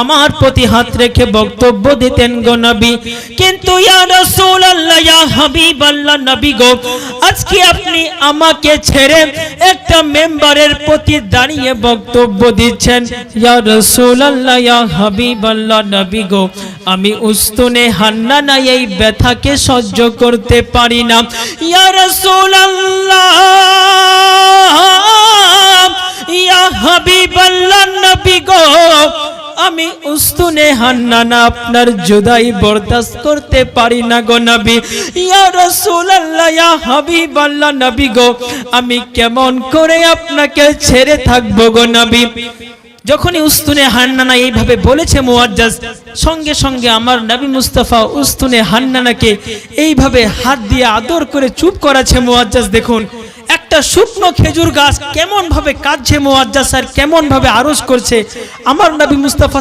আমার প্রতি হাত রেখে বক্তব্য দিতেন গো নবী। কিন্তু ইয়া রাসূলুল্লাহ, ইয়া হাবিবাল্লাহ নবী গো, আজকে আপনি আমাকে ছেড়ে একটা মেম্বারের প্রতি দাঁড়িয়ে বক্তব্য দিচ্ছেন। ইয়া রাসূলুল্লাহ, ইয়া হাবিবাল্লাহ নবী গো, আমি উস্তুনে হান্নানা এই ব্যথাকে সহ্য করতে পারি না। ইয়া রাসূলুল্লাহ, ইয়া হাবিবাল্লাহ নবী গো, আমি উস্তুনে হান্নানা আপনার জুদাই বরদাস্ত করতে পারি না গো নবী। ইয়া রাসূলুল্লাহ, ইয়া হাবিবাল্লাহ নবী গো, আমি কেমন করে আপনাকে ছেড়ে থাকবো গো নবী। যখনই উস্তুনে হান্নানা এইভাবে বলেছে মুআজ্জাজ, সঙ্গে সঙ্গে আমার নবী মুস্তাফা উস্তুনে হান্নানাকে এইভাবে হাত দিয়ে আদর করে চুপ করাছে মুআজ্জাজ। দেখুন একটা শুকনো খেজুর গাছ কেমন ভাবে কাঁদছে মুআজ্জাজ আর কেমন ভাবে আরজ করছে আমার নবী মুস্তাফা